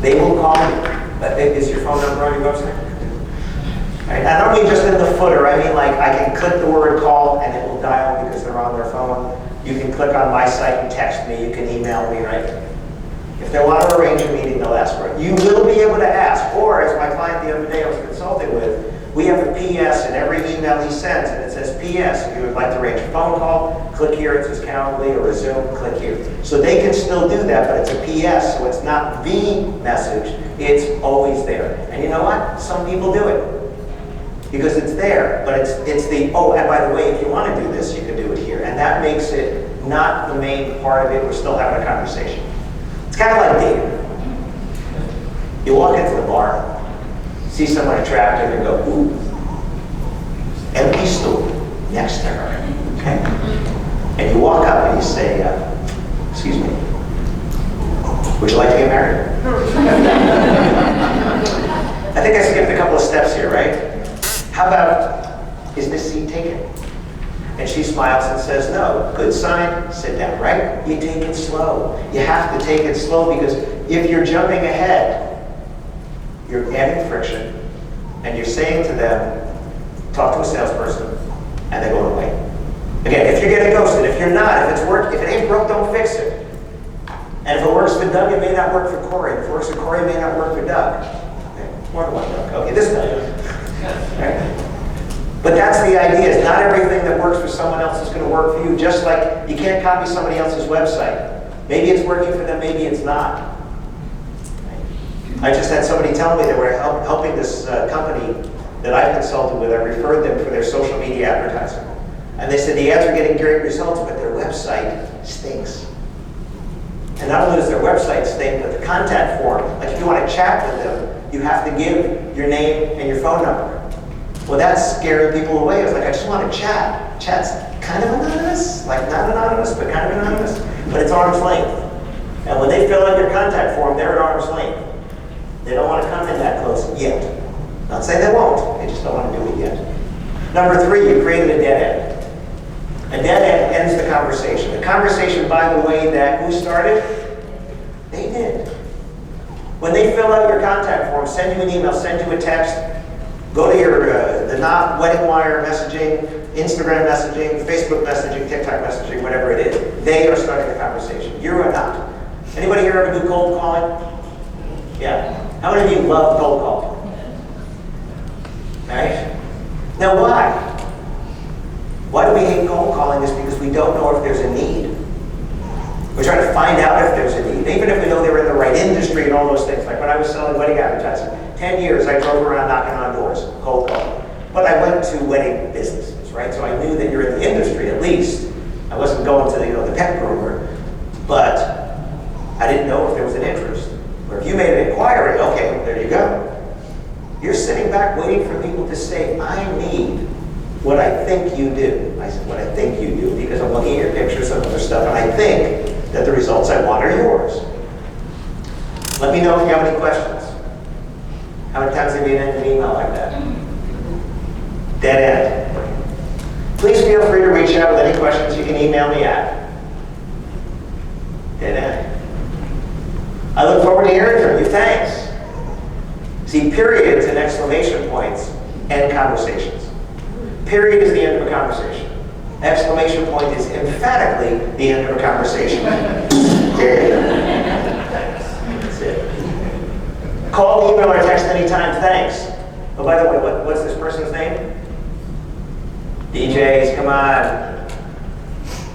They will call you. Is your phone number on your website? Right? I don't mean just in the footer. I mean like I can click the word call and it will dial because they're on their phone. You can click on my site and text me. You can email me, right? If they want to arrange a meeting, they'll ask for it. You will be able to ask. Or, as my client the other day I was consulting with, we have a PS in every email he sends, and it says, PS, if you would like to arrange a phone call, click here. It says Calendly or a Zoom, click here. So they can still do that, but it's a PS, so it's not the message. It's always there. And you know what? Some people do it because it's there, but it's the, oh, and by the way, if you want to do this, you can do it here. And that makes it not the main part of it. We're still having a conversation. It's kind of like dating. You walk into the bar, see someone attractive and go, ooh, empty stool next to her, okay? And you walk up and you say, excuse me, would you like to get married? I think I skipped a couple of steps here, right? How about, is this seat taken? And she smiles and says, no. Good sign, sit down, right? You take it slow. You have to take it slow because if you're jumping ahead, you're adding friction, and you're saying to them, talk to a salesperson, and they're going away. Again, if you're getting ghosted, if you're not, if it ain't broke, don't fix it. And if it works for Doug, it may not work for Corey. If it works for Corey, it may not work for Doug. Okay, more than one Doug. Okay, this Doug. Right? But that's the idea, is not everything that works for someone else is going to work for you, just like you can't copy somebody else's website. Maybe it's working for them, maybe it's not. I just had somebody tell me they were helping this company that I consulted with. I referred them for their social media advertising. And they said the ads are getting great results, but their website stinks. And not only does their website stink, but the contact form, like if you want to chat with them, you have to give your name and your phone number. Well, that's scaring people away. It's like, I just want to chat. Chat's kind of anonymous, like not anonymous, but kind of anonymous, but it's arm's length. And when they fill out your contact form, they're at arm's length. They don't want to come in that close yet. Not saying they won't, they just don't want to do it yet. Number 3, you created a dead end. A dead end ends the conversation. The conversation, by the way, that who started? They did. When they fill out your contact form, send you an email, send you a text, go to your, the not wedding wire messaging, Instagram messaging, Facebook messaging, TikTok messaging, whatever it is, they are starting the conversation. You are not. Anybody here ever do cold calling? Yeah. How many of you love cold calling? Right? Now why? Why do we hate cold calling? Is because we don't know if there's a need. We're trying to find out if there's a need. Even if we know they're in the right industry and all those things. Like when I was selling wedding advertising, 10 years I drove around knocking on doors, cold calling. But I went to wedding businesses, right? So I knew that you're in the industry at least. I wasn't going to the pet groomer, but I didn't know if there was an interest. Or if you made an inquiry, okay, well, there you go. You're sitting back waiting for people to say, I need what I think you do. I said, what I think you do, because I'm looking at your pictures and other stuff, and I think that the results I want are yours. Let me know if you have any questions. How many times have you been in an email like that? Dead end. Please feel free to reach out with any questions. You can email me at. Dead end. I look forward to hearing from you. Thanks. See, periods and exclamation points end conversations. Period is the end of a conversation. Exclamation point is emphatically the end of a conversation. There you go. That's it. Call, email, or text anytime. Thanks. Oh, by the way, what's this person's name? DJs, come on.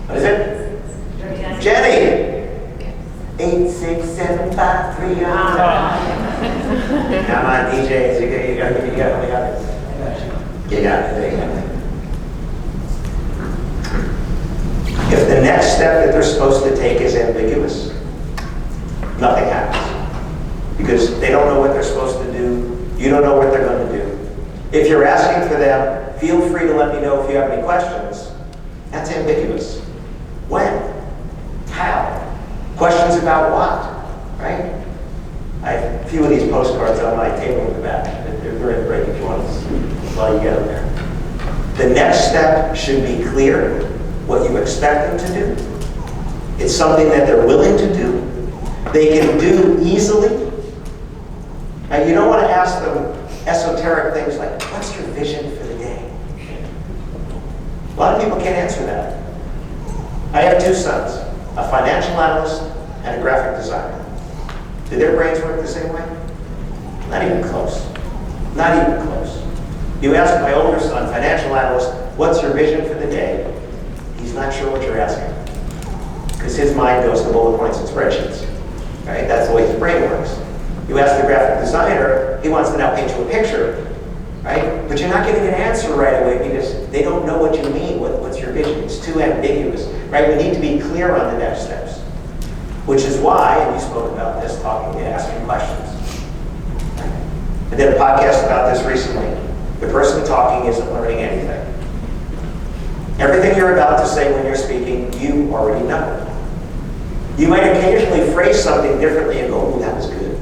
What is it? Jenny. 86753. Come on, DJs, you got it. You got it. There you go. If the next step that they're supposed to take is ambiguous, nothing happens. Because they don't know what they're supposed to do. You don't know what they're going to do. If you're asking for them, feel free to let me know if you have any questions. That's ambiguous. When? How? Questions about what? Right? I have a few of these postcards on my table in the back. They're in the break if you want to while you get them there. The next step should be clear, what you expect them to do. It's something that they're willing to do. They can do easily, You don't want to ask them esoteric things like, what's your vision for the day? A lot of people can't answer that. I have two sons, a financial analyst and a graphic designer. Do their brains work the same way? Not even close. Not even close. You ask my older son, financial analyst, what's your vision for the day? He's not sure what you're asking. Because his mind goes to bullet points and spreadsheets. Right? That's the way his brain works. You ask the graphic designer, he wants to now paint you a picture. Right? But you're not getting an answer right away because they don't know what you mean. What's your vision? It's too ambiguous. Right? We need to be clear on the next steps. Which is why, and you spoke about this, asking questions. I did a podcast about this recently. The person talking isn't learning anything. Everything you're about to say when you're speaking, you already know. You might occasionally phrase something differently and go, "Ooh, that was good."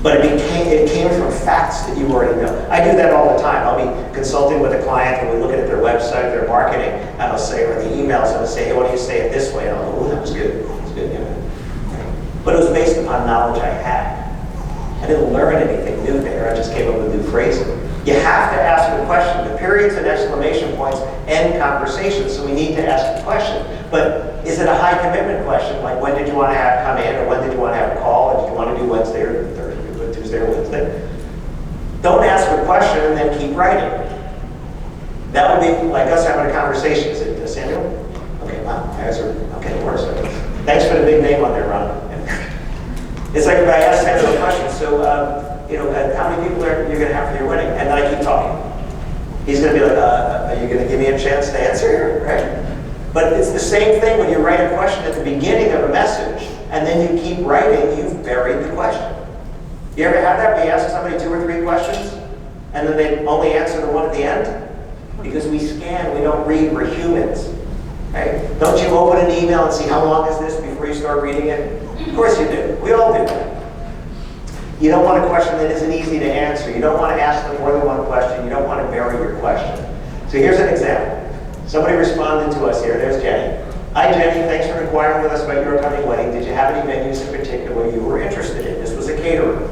But it came from facts that you already know. I do that all the time. I'll be consulting with a client and we're looking at their website, their marketing, and I'll say, or the emails, and I'll say, "Hey, why don't you say it this way?" And I'll go, "Ooh, that was good. That was good." But it was based upon knowledge I had. I didn't learn anything new there. I just came up with new phrasing. You have to ask a question. The periods and exclamation points end conversations, so we need to ask a question. But is it a high commitment question, like when did you want to come in, or when did you want to have a call, or did you want to do Wednesday or Thursday, Tuesday or Wednesday? Don't ask a question and then keep writing. That would be like us having a conversation. Is it Samuel? Okay, wow. Okay, it works. Thanks for the big name on there, Ron. It's like if I ask Samuel a question, so how many people are you going to have for your wedding? And then I keep talking. He's going to be like, are you going to give me a chance to answer here? Right? But it's the same thing when you write a question at the beginning of a message, and then you keep writing, you've buried the question. You ever have that where you ask somebody 2 or 3 questions, and then they only answer the one at the end? Because we scan, we don't read, we're humans. Right? Don't you open an email and see how long is this before you start reading it? Of course you do. We all do that. You don't want a question that isn't easy to answer. You don't want to ask them more than one question. You don't want to bury your question. So here's an example. Somebody responded to us here. There's Jenny. Hi, Jenny. Thanks for inquiring with us about your upcoming wedding. Did you have any venues in particular you were interested in? This was a caterer.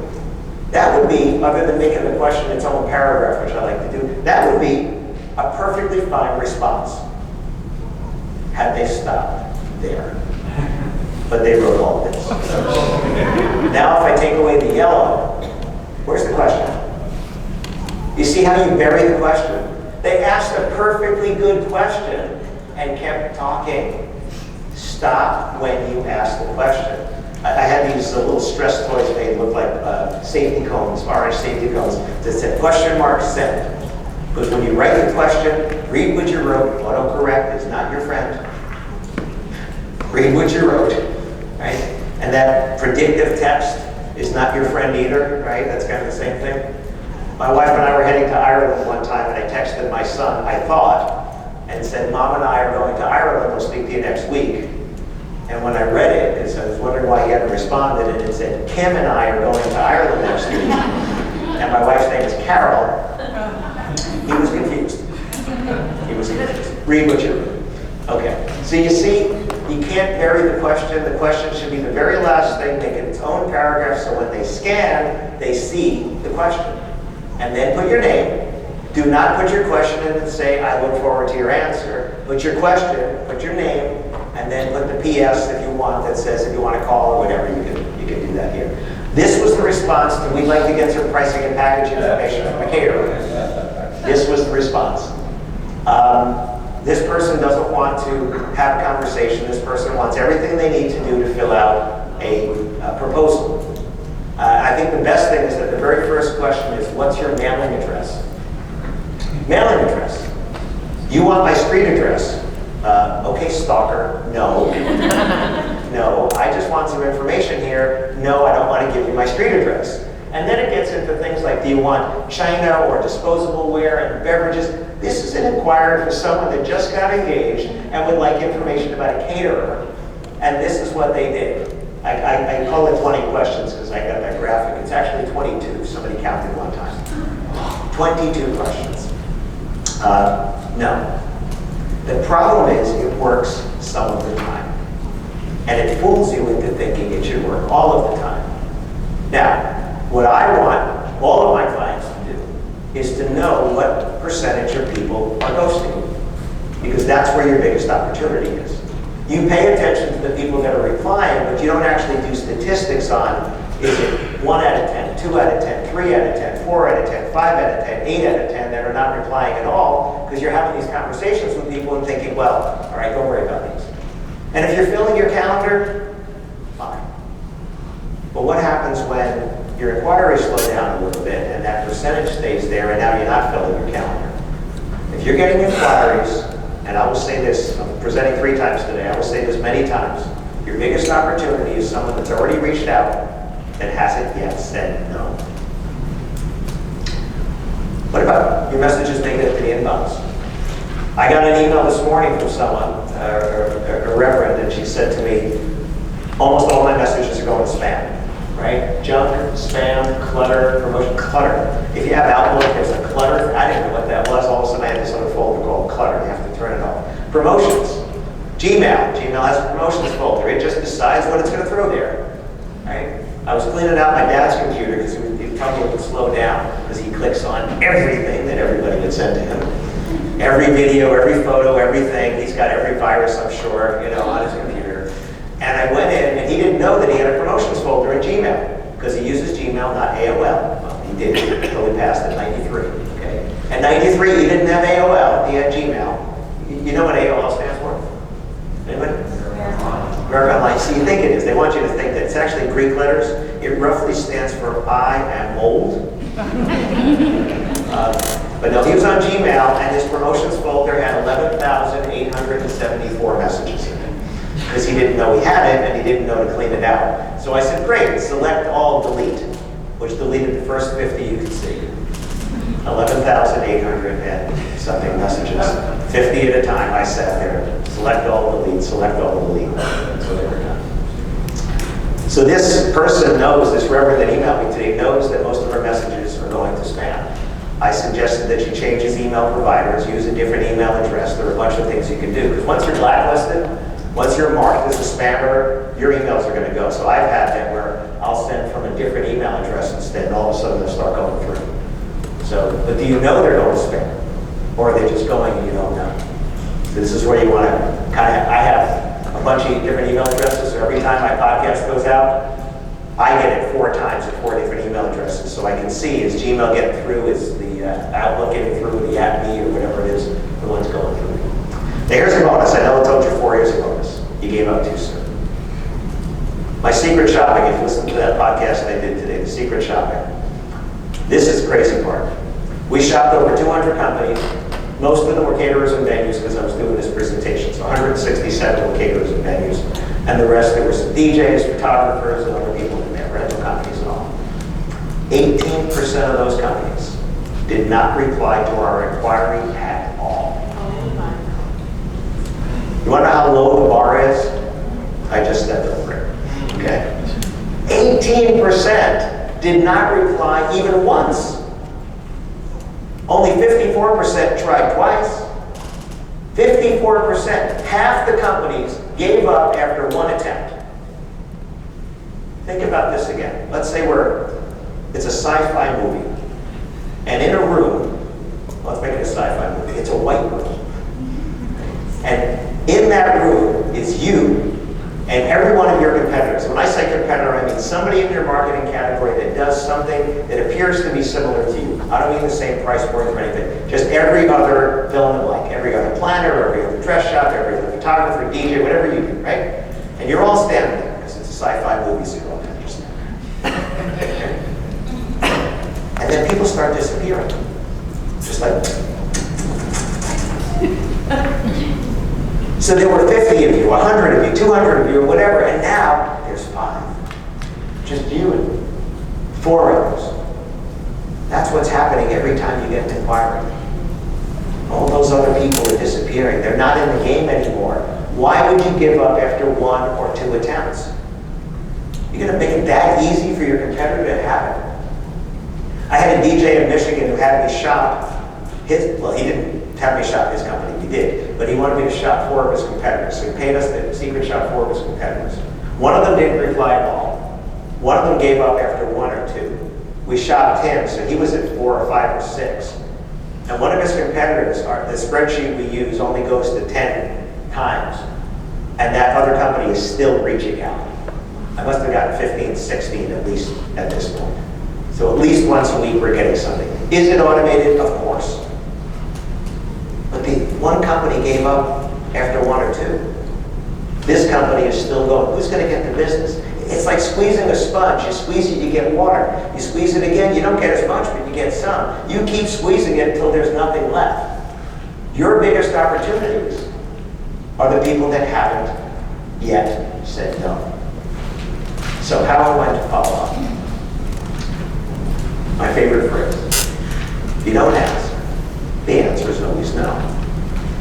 That would be, other than making the question its own paragraph, which I like to do, that would be a perfectly fine response had they stopped there. But they wrote all this. Now if I take away the yellow, where's the question? You see how you bury the question? They asked a perfectly good question and kept talking. Stop when you ask the question. I had these little stress toys made look like safety cones, orange safety cones, that said question mark send. Because when you write the question, read what you wrote. Autocorrect is not your friend. Read what you wrote, right? And that predictive text is not your friend either, right? That's kind of the same thing. My wife and I were heading to Ireland one time, and I texted my son, I thought, and said, Mom and I are going to Ireland. We'll speak to you next week. And when I read it, I was wondering why he hadn't responded, and it said, Kim and I are going to Ireland next week. And my wife's name is Carol. He was confused. He was confused. Read what you read. Okay. So you see, you can't bury the question. The question should be the very last thing, make it its own paragraph, so when they scan, they see the question. And then put your name. Do not put your question in and say, I look forward to your answer. Put your question, put your name, and then put the PS if you want that says if you want to call or whatever, you can do that here. This was the response to we'd like to get some pricing and package information from a caterer. This was the response. This person doesn't want to have a conversation. This person wants everything they need to do to fill out a proposal. I think the best thing is that the very first question is, what's your mailing address? Mailing address. You want my street address? Okay, stalker, no. No, I just want some information here. No, I don't want to give you my street address. And then it gets into things like, do you want china or disposable ware and beverages? This is an inquiry for someone that just got engaged and would like information about a caterer. And this is what they did. I call it 20 questions because I got that graphic. It's actually 22. Somebody counted one time. 22 questions. No. The problem is it works some of the time. And it fools you into thinking it should work all of the time. Now, What I want all of my clients to do is to know what percentage of people are ghosting you, because that's where your biggest opportunity is. You pay attention to the people that are replying, but you don't actually do statistics on, is it 1 out of 10, 2 out of 10, 3 out of 10, 4 out of 10, 5 out of 10, 8 out of 10 that are not replying at all, because you're having these conversations with people and thinking, well, all right, don't worry about these. And if you're filling your calendar, fine. But what happens when your inquiries slow down a little bit and that percentage stays there and now you're not filling your calendar? If you're getting inquiries, and I will say this, I'm presenting 3 times today, I will say this many times, your biggest opportunity is someone that's already reached out that hasn't yet said no. What about your messages making it to the inbox? I got an email this morning from someone, a reverend, and she said to me, almost all my messages are going to spam, right? Junk, spam, clutter, promotion, clutter. If you have Outlook, there's a clutter. I didn't know what that was. All of a sudden I had this other folder called clutter. You have to turn it off. Promotions. Gmail. Gmail has a promotions folder. It just decides what it's going to throw there, right? I was cleaning out my dad's computer because he told me it would slow down because he clicks on everything that everybody would send to him. Every video, every photo, everything. He's got every virus, I'm sure, on his computer. And I went in, and he didn't know that he had a promotions folder in Gmail because he uses Gmail, not AOL. Well, he did until he passed at 93. Okay. At 93, he didn't have AOL. He had Gmail. You know what AOL stands for? Anybody? Berg Online. So you think it is. They want you to think that it's actually Greek letters. It roughly stands for I am old. But no, he was on Gmail, and his promotions folder had 11,874 messages in it because he didn't know he had it, and he didn't know to clean it out. So I said, great, select all, delete, which deleted the first 50 you could see. 11,800 and something messages, 50 at a time. I sat there, select all, delete, select all, delete. That's what they were done. So this person knows, this reverend that emailed me today, knows that most of our messages are going to spam. I suggested that you change his email providers, use a different email address. There are a bunch of things you can do. Because once you're blacklisted, once you're marked as a spammer, your emails are going to go. So I've had that where I'll send from a different email address instead, and all of a sudden they'll start going through. So, but do you know they're going to spam? Or are they just going and you don't know? So this is where you want to kind of, I have a bunch of different email addresses, so every time my podcast goes out, I get it 4 times at 4 different email addresses, so I can see, is Gmail getting through, is the Outlook getting through, the @me or whatever it is, the one's going through. Now here's a bonus. I know I told you 4 years a bonus. You gave up too soon. My secret shopping, if you listen to that podcast I did today, the secret shopping. This is the crazy part. We shopped over 200 companies. Most of them were caterers and venues because I was doing this presentation. So 167 were caterers and venues. And the rest, there were some DJs, photographers, and other people in there, rental companies and all. 18% of those companies did not reply to our inquiry at all. You want to know how low the bar is? I just stepped over it. Okay? 18% did not reply even once. Only 54% tried twice. 54%, half the companies gave up after 1 attempt. Think about this again. Let's say it's a sci-fi movie. And in a room, let's make it a sci-fi movie, it's a white room. And in that room is you and every one of your competitors. When I say competitor, I mean somebody in your marketing category that does something that appears to be similar to you. I don't mean the same price point or anything. Just every other fill in the blank. Every other planner, every other dress shop, every other photographer, DJ, whatever you do, right? And you're all standing there because it's a sci-fi movie, so you're all kind of just standing there. And then people start disappearing. Just like... So there were 50 of you, 100 of you, 200 of you, or whatever, and now there's 5. Just you and 4 others. That's what's happening every time you get an inquiry. All those other people are disappearing. They're not in the game anymore. Why would you give up after 1 or 2 attempts? You're going to make it that easy for your competitor to have it? I had a DJ in Michigan who had me shop he didn't have me shop his company, he did, but he wanted me to shop 4 of his competitors. So he paid us to secret shop 4 of his competitors. One of them didn't reply at all. One of them gave up after 1 or 2. We shopped him, so he was at 4 or 5 or 6. And one of his competitors, the spreadsheet we use only goes to 10 times. And that other company is still reaching out. I must have gotten 15, 16 at least at this point. So at least once a week we're getting something. Is it automated? Of course. But the one company gave up after 1 or 2. This company is still going. Who's going to get the business? It's like squeezing a sponge. You squeeze it, you get water. You squeeze it again, you don't get as much, but you get some. You keep squeezing it until there's nothing left. Your biggest opportunities are the people that haven't yet said no. So how am I to follow up? My favorite phrase. You don't ask. The answer is always no.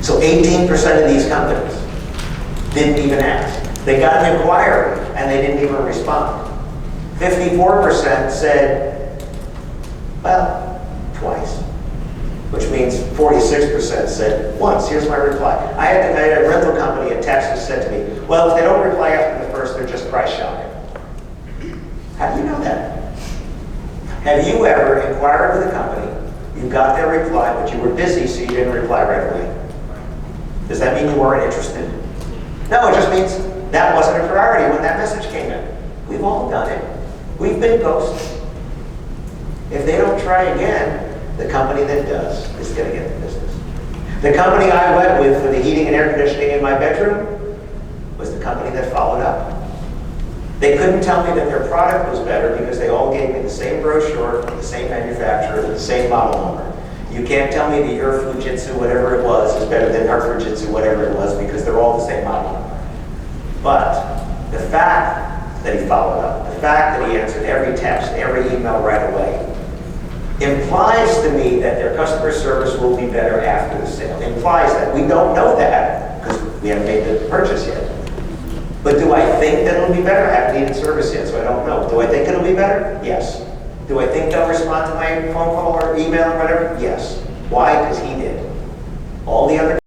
So 18% of these companies didn't even ask. They got an inquiry and they didn't even respond. 54% said, well, twice. Which means 46% said once. Here's my reply. I had a rental company in Texas said to me, well, if they don't reply after the first, they're just price shopping. How do you know that? Have you ever inquired with a company, you got their reply, but you were busy, so you didn't reply right away? Does that mean you weren't interested? No, it just means that wasn't a priority when that message came in. We've all done it. We've been ghosted. If they don't try again, the company that does is going to get the business. The company I went with for the heating and air conditioning in my bedroom was the company that followed up. They couldn't tell me that their product was better because they all gave me the same brochure from the same manufacturer with the same model number. You can't tell me that your Fujitsu, whatever it was, is better than our Fujitsu, whatever it was, because they're all the same model number. But the fact that he followed up, the fact that he answered every text, every email right away, implies to me that their customer service will be better after the sale. Implies that. We don't know that because we haven't made the purchase yet. But do I think that it'll be better? I haven't needed service yet, so I don't know. Do I think it'll be better? Yes. Do I think they'll respond to my phone call or email or whatever? Yes. Why? Because he did. All the other